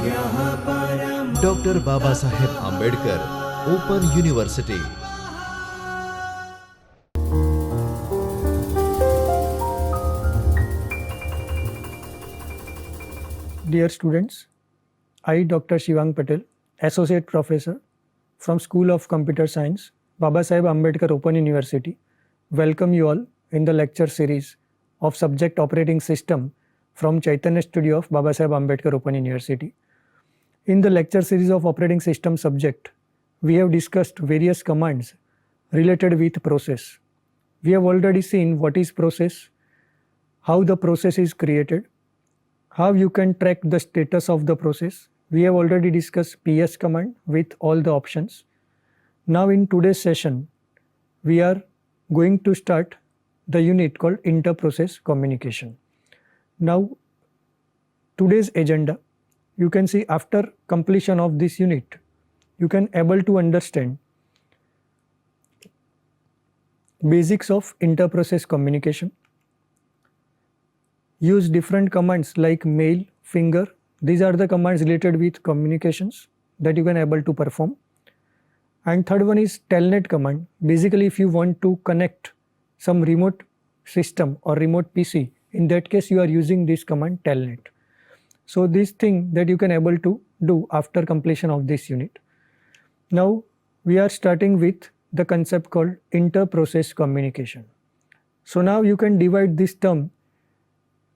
Dr. Babasaheb Ambedkar Open University. Dear students, I, Dr. Shivang Patel, Associate Professor from School of Computer Science, Babasaheb Ambedkar Open University, welcome you all in the lecture series of Subject Operating System from Chaitanya Studio of Babasaheb Ambedkar Open University. In the lecture series of Operating System subject, we have discussed various commands related with process. We have already seen what is process, how the process is created, how you can track the status of the process. We have already discussed PS command with all the options. Now in today's session, we are going to start the unit called inter-process communication. Now, today's agenda, you can see after completion of this unit, you can able to understand basics of inter-process communication. Use different commands like mail, finger. These are the commands related with communications that you can able to perform. And third one is telnet command. Basically, if you want to connect some remote system or remote PC, in that case you are using this command telnet. So this thing that you can able to do after completion of this unit. Now we are starting with the concept called inter-process communication. So now you can divide this term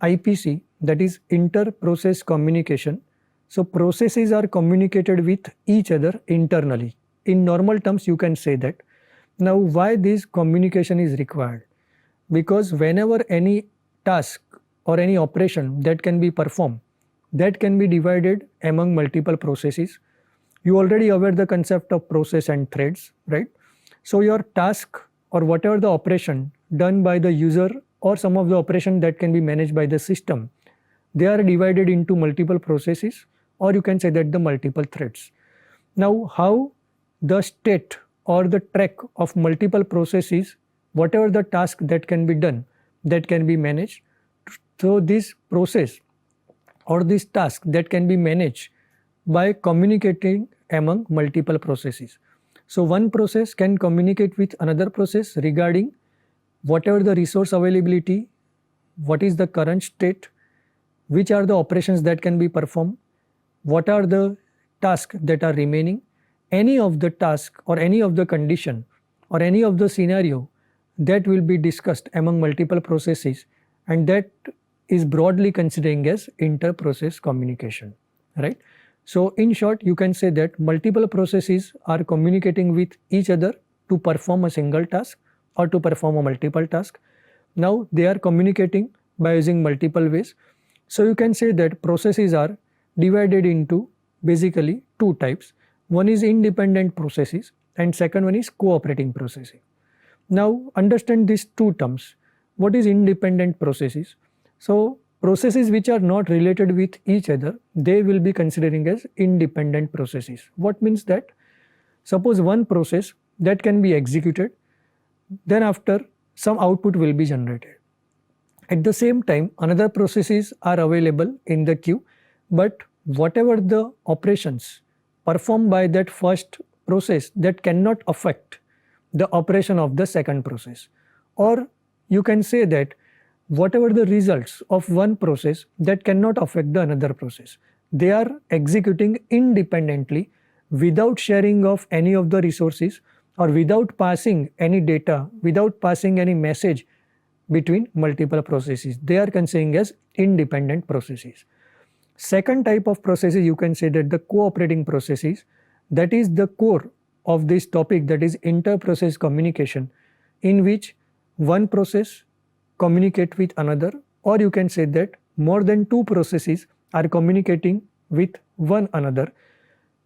IPC, that is inter-process communication. So processes are communicated with each other internally. In normal terms you can say that. Now why this communication is required? Because whenever any task or any operation that can be performed, that can be divided among multiple processes. You already aware the concept of process and threads, right? So your task or whatever the operation done by the user or some of the operation that can be managed by the system, they are divided into multiple processes, or you can say that the multiple threads. Now how the state or the track of multiple processes, whatever the task that can be done, that can be managed. So this process or this task that can be managed by communicating among multiple processes. So one process can communicate with another process regarding whatever the resource availability, what is the current state, which are the operations that can be performed, what are the tasks that are remaining, any of the task or any of the condition or any of the scenario that will be discussed among multiple processes, and that is broadly considering as inter-process communication, right? So in short, you can say that multiple processes are communicating with each other to perform a single task or to perform a multiple task. Now they are communicating by using multiple ways. So you can say that processes are divided into basically two types. One is independent processes and second one is cooperating processes. Now understand these two terms. What is independent processes? So processes which are not related with each other, they will be considering as independent processes. What means that? Suppose one process that can be executed, then after some output will be generated. At the same time, another processes are available in the queue, but whatever the operations performed by that first process, that cannot affect the operation of the second process. Or you can say that whatever the results of one process, that cannot affect the another process. They are executing independently without sharing of any of the resources or without passing any data, without passing any message between multiple processes. They are considered as independent processes. Second type of processes, you can say that the cooperating processes, that is the core of this topic, that is inter-process communication, in which one process communicate with another, or you can say that more than two processes are communicating with one another,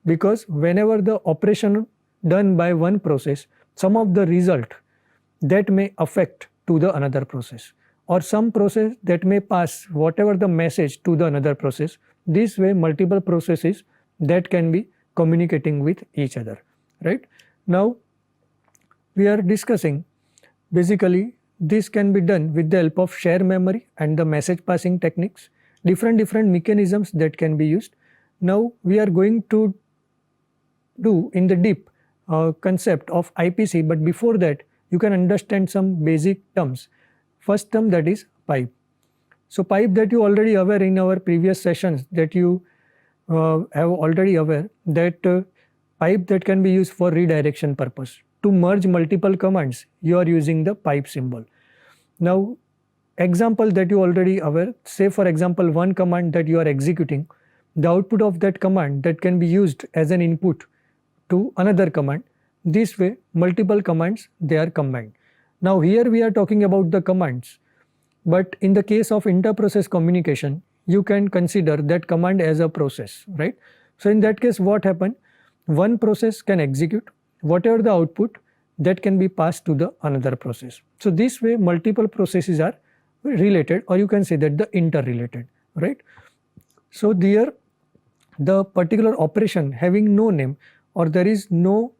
because whenever the operation done by one process, some of the result that may affect to the another process, or some process that may pass whatever the message to the another process. This way multiple processes that can be communicating with each other, right? Now we are discussing basically this can be done with the help of share memory and the message passing techniques, different mechanisms that can be used. Now we are going to do in the deep concept of IPC, but before that you can understand some basic terms. First term, that is pipe. So pipe, that you already aware in our previous sessions, that you have already aware that pipe that can be used for redirection purpose. To merge multiple commands, you are using the pipe symbol. Now example that you already aware, say for example one command that you are executing, the output of that command that can be used as an input to another command. This way multiple commands, they are combined. Now here we are talking about the commands, but in the case of inter-process communication, you can consider that command as a process, right? So in that case what happen, one process can execute, whatever the output, that can be passed to the another process. So this way multiple processes are related, or you can say that the interrelated, right? So there the particular operation having no name, or there is no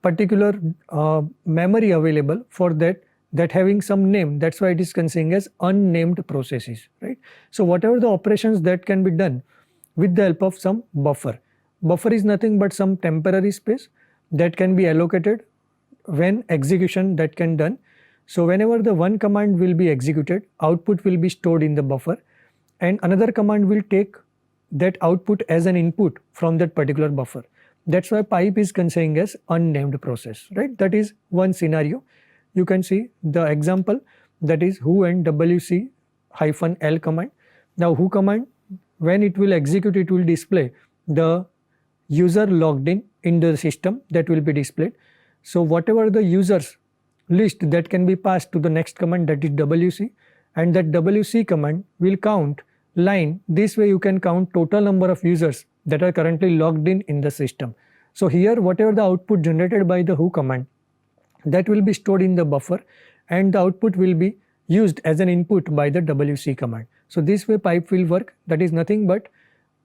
particular memory available for that having some name, that's why it is considered as unnamed processes, right? So whatever the operations that can be done with the help of some buffer. Buffer is nothing but some temporary space that can be allocated when execution that can done. So whenever the one command will be executed, output will be stored in the buffer, and another command will take that output as an input from that particular buffer. That's why pipe is considered as unnamed process, right? That is one scenario. You can see the example, that is who and wc-l command. Now who command, when it will execute, it will display the user logged in the system, that will be displayed. So whatever the users list that can be passed to the next command, that is wc, and that wc command will count line. This way you can count total number of users that are currently logged in the system. So here whatever the output generated by the who command, that will be stored in the buffer, and the output will be used as an input by the wc command. So this way pipe will work. That is nothing but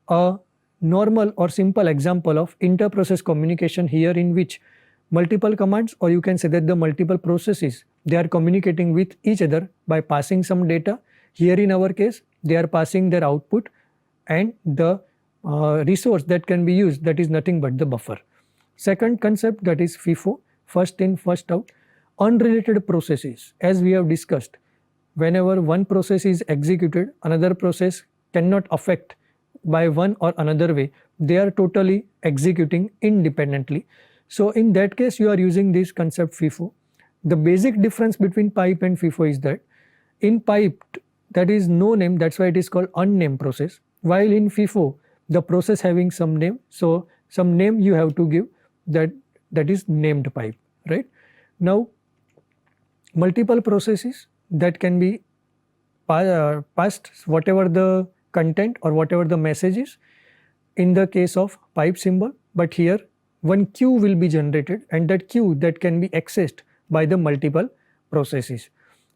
a normal or simple example of inter-process communication here, in which multiple commands, or you can say that the multiple processes, they are communicating with each other by passing some data. Here in our case, they are passing their output, and the resource that can be used, that is nothing but the buffer. Second concept, that is FIFO, first in first out. Unrelated processes, as we have discussed, whenever one process is executed, another process cannot affect by one or another way. They are totally executing independently. So in that case you are using this concept FIFO. The basic difference between pipe and FIFO is that in pipe that is no name, that's why it is called unnamed process, while in FIFO the process having some name, so some name you have to give, that is named pipe, right? Now multiple processes that can be passed whatever the content or whatever the message is in the case of pipe symbol, but here one queue will be generated, and that queue that can be accessed by the multiple processes.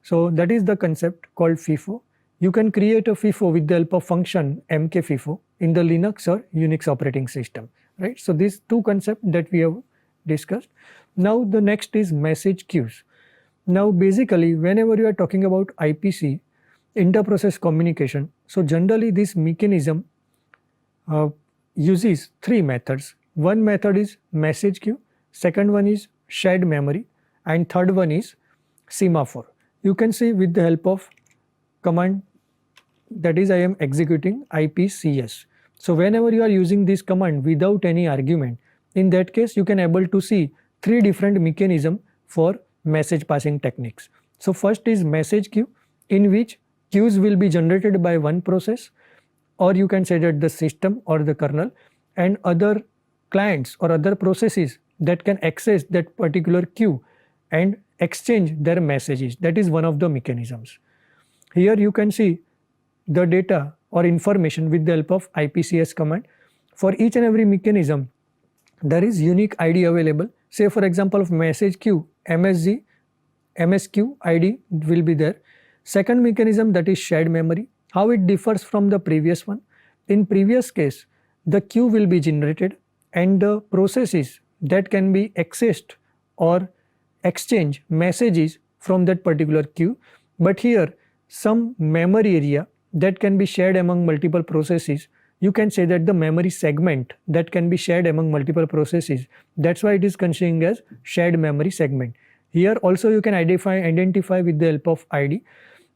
So that is the concept called FIFO. You can create a FIFO with the help of function MK-FIFO in the Linux or Unix operating system, right? So these two concepts that we have discussed. Now the next is message queues. Now basically whenever you are talking about IPC, inter-process communication, so generally this mechanism uses three methods. One method is message queue, second one is shared memory, and third one is semaphore. You can see with the help of command, that is I am executing IPCS. So whenever you are using this command without any argument, in that case you can able to see three different mechanisms for message passing techniques. So first is message queue, in which queues will be generated by one process, or you can say that the system or the kernel, and other clients or other processes that can access that particular queue and exchange their messages. That is one of the mechanisms. Here you can see the data or information with the help of IPCS command. For each and every mechanism, there is unique ID available. Say for example of message queue, MSQ ID will be there. Second mechanism, that is shared memory. How it differs from the previous one? In previous case, the queue will be generated, and the processes that can be accessed or exchange messages from that particular queue. But here some memory area that can be shared among multiple processes, you can say that the memory segment that can be shared among multiple processes. That's why it is considered as shared memory segment. Here also you can identify with the help of ID.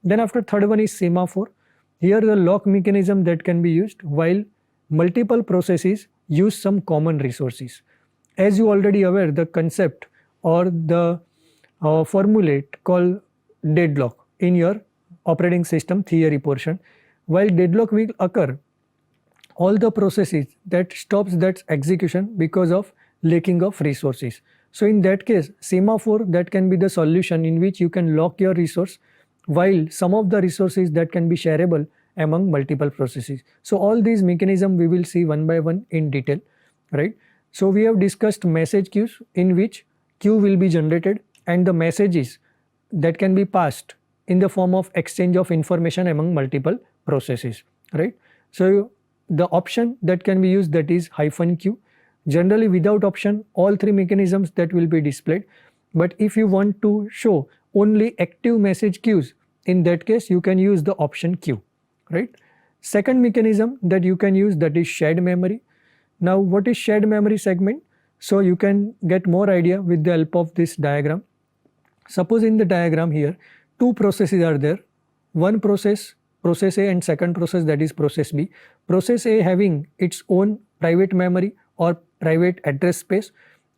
Then after third one is semaphore. Here the lock mechanism that can be used while multiple processes use some common resources. As you already aware, the concept or the formulate called deadlock in your operating system theory portion. While deadlock will occur, all the processes that stops that execution because of lacking of resources. So in that case, semaphore that can be the solution in which you can lock your resource while some of the resources that can be shareable among multiple processes. So all these mechanisms we will see one by one in detail, right? So we have discussed message queues in which queue will be generated and the messages that can be passed in the form of exchange of information among multiple processes, right? So the option that can be used, that is -q. Generally without option, all three mechanisms that will be displayed. But if you want to show only active message queues, in that case you can use the option Q, right? Second mechanism that you can use, that is shared memory. Now what is shared memory segment? So you can get more idea with the help of this diagram. Suppose in the diagram here, two processes are there. One process A, and second process, that is process B. Process A having its own private memory or private address space,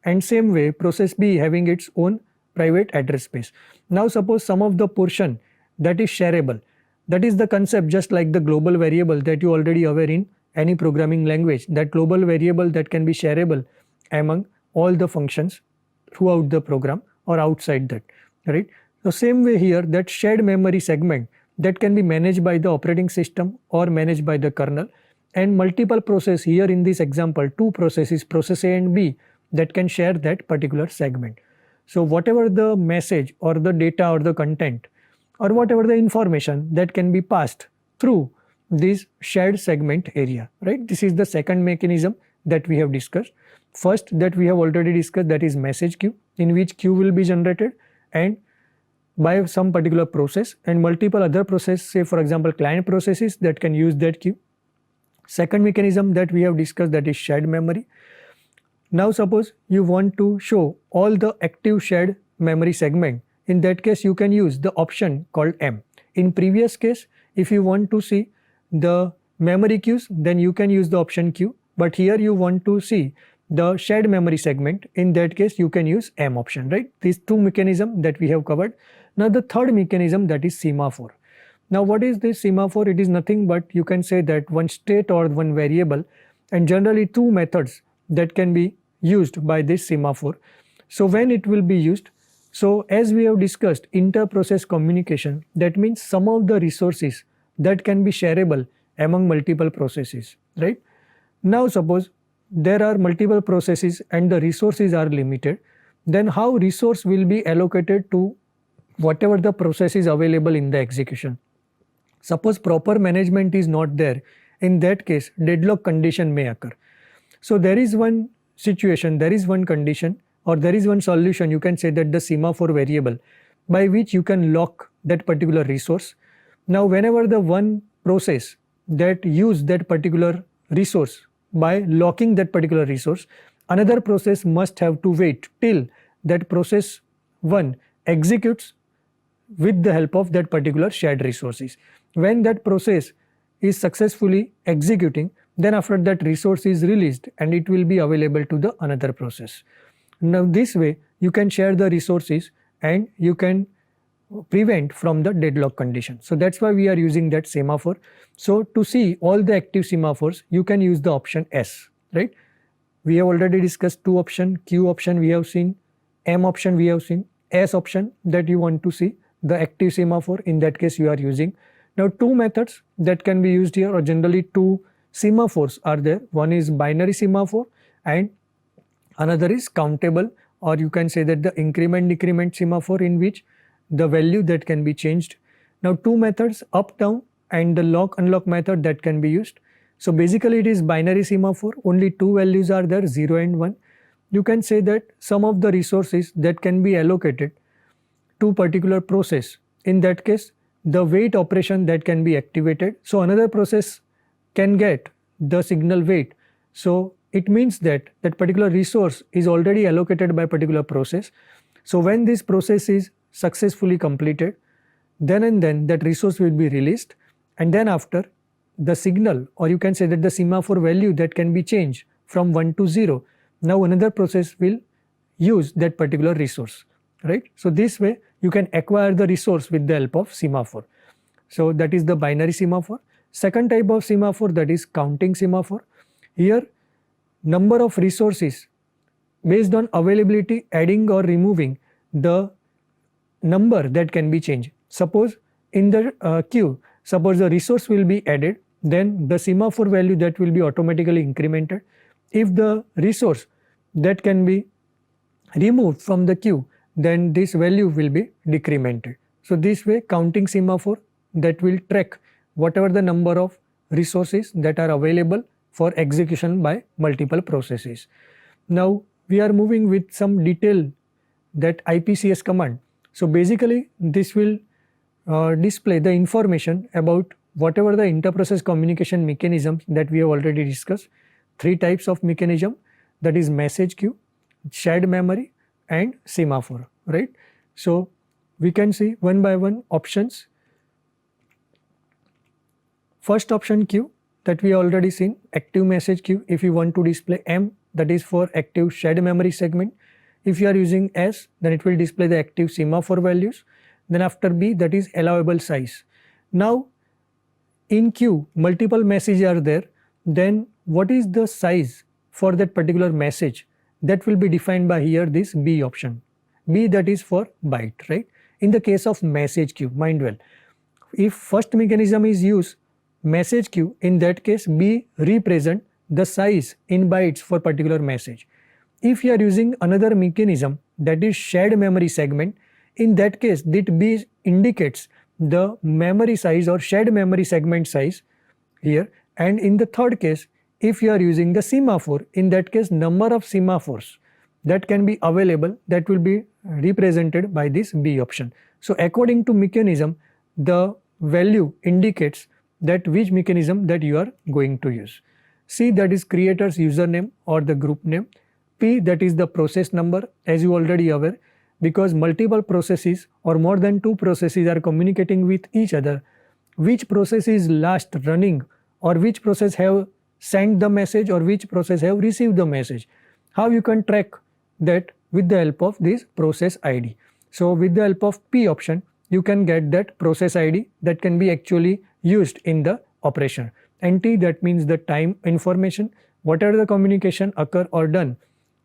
and same way process B having its own private address space. Now suppose some of the portion that is shareable, that is the concept just like the global variable that you already aware in any programming language, that global variable that can be shareable among all the functions throughout the program or outside that, right? So same way here, that shared memory segment that can be managed by the operating system or managed by the kernel, and multiple process here in this example, two processes, process A and B, that can share that particular segment. So whatever the message or the data or the content or whatever the information that can be passed through this shared segment area, right? This is the second mechanism that we have discussed. First that we have already discussed, that is message queue, in which queue will be generated and by some particular process, and multiple other processes, say for example client processes, that can use that queue. Second mechanism that we have discussed, that is shared memory. Now suppose you want to show all the active shared memory segment. In that case you can use the option called M. In previous case, if you want to see the memory queues, then you can use the option Q, but here you want to see the shared memory segment. In that case you can use M option, right? These two mechanisms that we have covered. Now the third mechanism, that is semaphore. Now what is this semaphore? It is nothing but you can say that one state or one variable, and generally two methods that can be used by this semaphore. So when it will be used, so as we have discussed, inter-process communication, that means some of the resources that can be shareable among multiple processes, right? Now suppose there are multiple processes and the resources are limited, then how resource will be allocated to whatever the process is available in the execution. Suppose proper management is not there, in that case deadlock condition may occur. So there is one situation, there is one condition, or there is one solution, you can say that the semaphore variable, by which you can lock that particular resource. Now whenever the one process that use that particular resource, by locking that particular resource, another process must have to wait till that process 1 executes with the help of that particular shared resources. When that process is successfully executing, then after that resource is released and it will be available to the another process. Now this way you can share the resources and you can prevent from the deadlock condition. So that's why we are using that semaphore. So to see all the active semaphores, you can use the option S, right? We have already discussed two options, Q option we have seen, M option we have seen, S option that you want to see the active semaphore, in that case you are using. Now two methods that can be used here, or generally two semaphores are there. One is binary semaphore and another is countable, or you can say that the increment decrement semaphore, in which the value that can be changed. Now two methods, up down and the lock unlock method, that can be used. So basically it is binary semaphore, only two values are there, 0 and 1. You can say that some of the resources that can be allocated to particular process, in that case the wait operation that can be activated. So another process can get the signal wait. So it means that that particular resource is already allocated by a particular process. So when this process is successfully completed, then and then that resource will be released, and then after the signal, or you can say that the semaphore value that can be changed from 1 to 0, now another process will use that particular resource, right? So this way you can acquire the resource with the help of semaphore. So that is the binary semaphore. Second type of semaphore, that is counting semaphore. Here number of resources based on availability, adding or removing the number that can be changed. Suppose in the queue, suppose the resource will be added, then the semaphore value that will be automatically incremented. If the resource that can be removed from the queue, then this value will be decremented. So this way counting semaphore that will track whatever the number of resources that are available for execution by multiple processes. Now we are moving with some detail that IPCS command. So basically this will display the information about whatever the inter-process communication mechanisms that we have already discussed. Three types of mechanism, that is message queue, shared memory and semaphore, right? So we can see one by one options. First option queue that we already seen, active message queue. If you want to display M, that is for active shared memory segment. If you are using S, then it will display the active semaphore values. Then after B, that is allowable size. Now in queue multiple messages are there, then what is the size for that particular message, that will be defined by here this B option. B, that is for byte, right? In the case of message queue, mind well, if first mechanism is used message queue, in that case B represent the size in bytes for particular message. If you are using another mechanism, that is shared memory segment, in that case that B indicates the memory size or shared memory segment size here. And in the third case, if you are using the semaphore, in that case number of semaphores that can be available, that will be represented by this B option. So according to mechanism, the value indicates that which mechanism that you are going to use. C, that is creator's username or the group name. P, that is the process number, as you already aware, because multiple processes or more than two processes are communicating with each other. Which process is last running, or which process have sent the message, or which process have received the message. How you can track that? With the help of this process ID. So with the help of P option, you can get that process ID that can be actually used in the operation. And T, that means the time information, whatever the communication occur or done,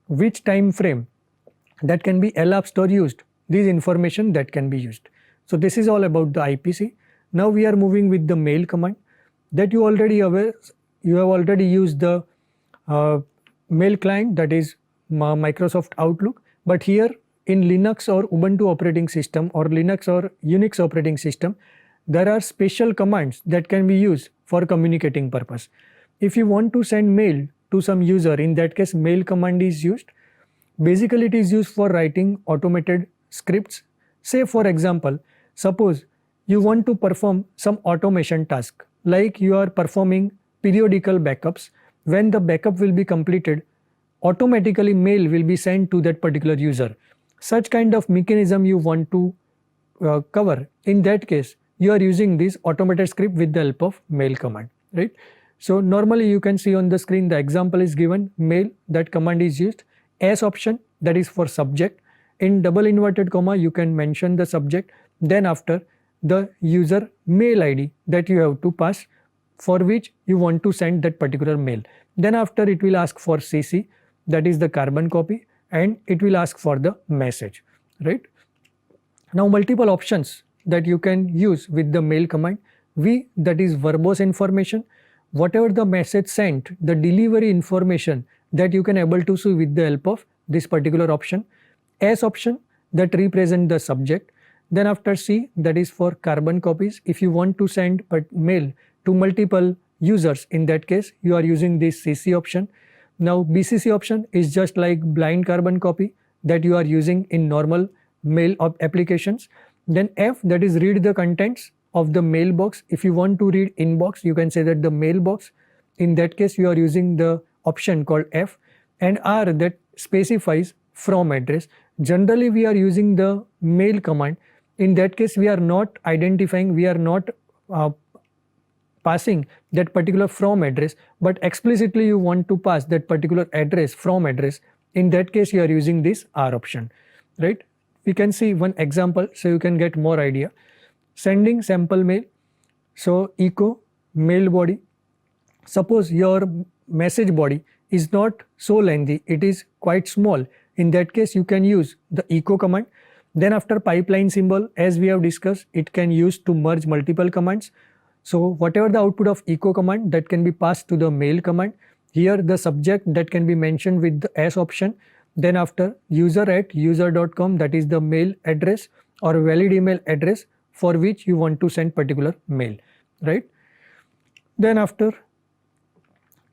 which time frame that can be elapsed or used, this information that can be used. So this is all about the IPC. Now we are moving with the mail command that you already aware. You have already used the mail client, that is Microsoft Outlook, but here in Linux or Ubuntu operating system or Linux or Unix operating system, there are special commands that can be used for communicating purpose. If you want to send mail to some user, in that case mail command is used. Basically it is used for writing automated scripts. Say for example, suppose you want to perform some automation task, like you are performing periodical backups. When the backup will be completed, automatically mail will be sent to that particular user. Such kind of mechanism you want to cover. In that case, you are using this automated script with the help of mail command, right? So normally you can see on the screen the example is given, mail, that command is used. S option, that is for subject. In double inverted comma you can mention the subject, then after the user mail ID that you have to pass, for which you want to send that particular mail. Then after it will ask for CC, that is the carbon copy, and it will ask for the message, right? Now multiple options that you can use with the mail command. V, that is verbose information, whatever the message sent, the delivery information that you can able to see with the help of this particular option. S option, that represent the subject. Then after C, that is for carbon copies. If you want to send mail to multiple users, in that case you are using this CC option. Now BCC option is just like blind carbon copy that you are using in normal mail applications. Then F, that is read the contents of the mailbox. If you want to read inbox, you can say that the mailbox. In that case, you are using the option called F, and R that specifies from address. Generally, we are using the mail command. In that case, we are not identifying, we are not passing that particular from address, but explicitly you want to pass that particular address from address. In that case, you are using this R option, right? We can see one example so you can get more idea. Sending sample mail. So echo mail body. Suppose your message body is not so lengthy, it is quite small. In that case, you can use the echo command. Then after pipeline symbol, as we have discussed, it can use to merge multiple commands. So whatever the output of echo command, that can be passed to the mail command. Here the subject that can be mentioned with the S option. Then after user@user.com, that is the mail address or valid email address for which you want to send particular mail, right? Then after,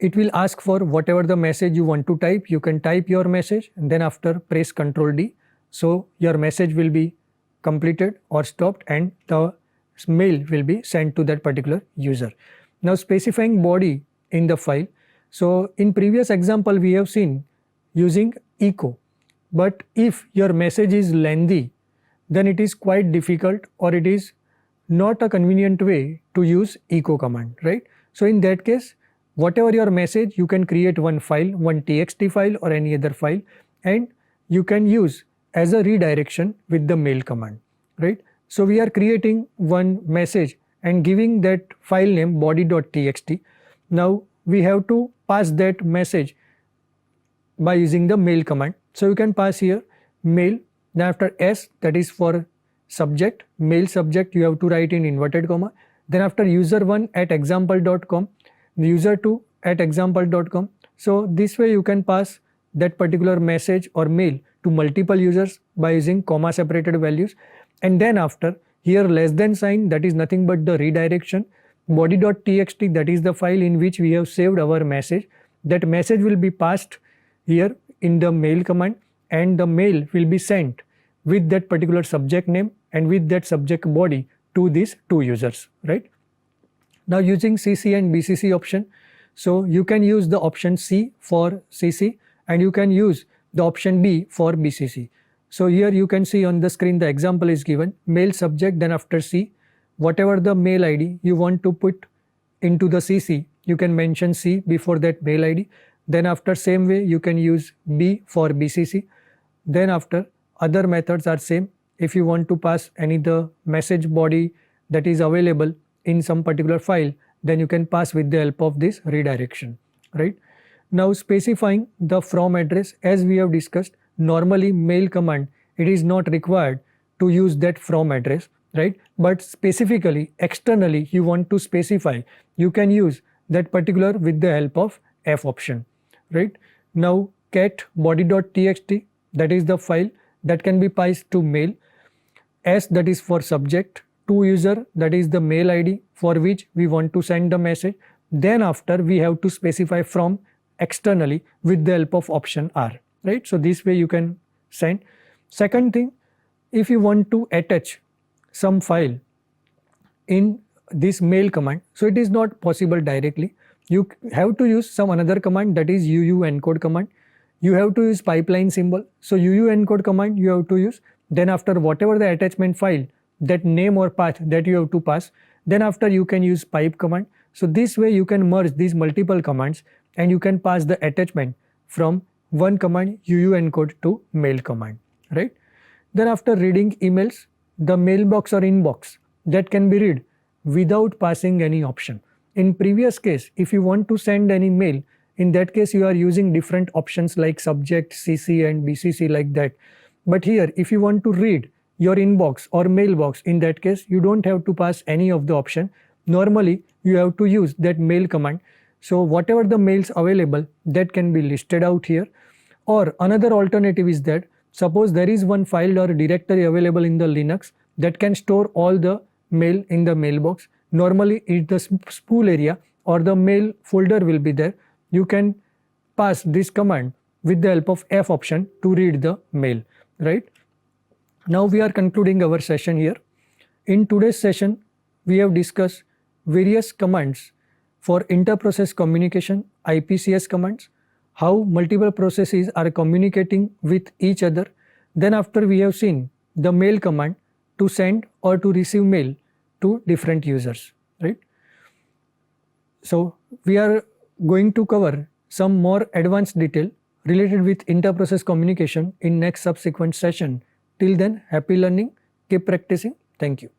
it will ask for whatever the message you want to type. You can type your message and then after press Ctrl D. So your message will be completed or stopped and the mail will be sent to that particular user. Now specifying body in the file. So in previous example, we have seen using echo. But if your message is lengthy, then it is quite difficult or it is not a convenient way to use echo command, right? So in that case, whatever your message, you can create one file, one txt file or any other file, and you can use as a redirection with the mail command, right? So we are creating one message and giving that file name body.txt. Now we have to pass that message by using the mail command. So you can pass here mail, then after S, that is for subject, mail subject, you have to write in inverted comma. Then after user1@example.com, user2@example.com. So this way you can pass that particular message or mail to multiple users by using comma separated values. And then after, here less than sign, that is nothing but the redirection. Body.txt, that is the file in which we have saved our message. That message will be passed here in the mail command and the mail will be sent with that particular subject name and with that subject body to these two users, right? Now using CC and BCC option, so you can use the option C for CC and you can use the option B for BCC. So here you can see on the screen the example is given, mail subject, then after C, whatever the mail ID you want to put into the CC, you can mention C before that mail ID. Then after same way you can use B for BCC. Then after other methods are same. If you want to pass any the message body that is available in some particular file, then you can pass with the help of this redirection, right? Now specifying the from address, as we have discussed, normally mail command, it is not required to use that from address, right? But specifically externally you want to specify, you can use that particular with the help of F option, right? Now cat body.txt, that is the file that can be passed to mail. S, that is for subject, to user, that is the mail ID for which we want to send the message. Then after we have to specify from externally with the help of option R, right? So this way you can send. Second thing, if you want to attach some file in this mail command, so it is not possible directly. You have to use some another command, that is UU-encode command. You have to use pipeline symbol. So UU-encode command you have to use. Then after whatever the attachment file, that name or path that you have to pass, then after you can use pipe command. So this way you can merge these multiple commands and you can pass the attachment from one command UU-encode to mail command, right? Then after reading emails, the mailbox or inbox, that can be read without passing any option. In previous case, if you want to send any mail, in that case you are using different options like subject, CC and BCC like that. But here if you want to read your inbox or mailbox, in that case you don't have to pass any of the option. Normally you have to use that mail command. So whatever the mails available, that can be listed out here. Or another alternative is that suppose there is one file or directory available in the Linux that can store all the mail in the mailbox. Normally in the spool area or the mail folder will be there. You can pass this command with the help of F option to read the mail, right? Now we are concluding our session here. In today's session, we have discussed various commands for inter-process communication, IPCS commands, how multiple processes are communicating with each other. Then after we have seen the mail command to send or to receive mail to different users, right? So we are going to cover some more advanced detail related with inter-process communication in next subsequent session. Till then, happy learning, keep practicing. Thank you.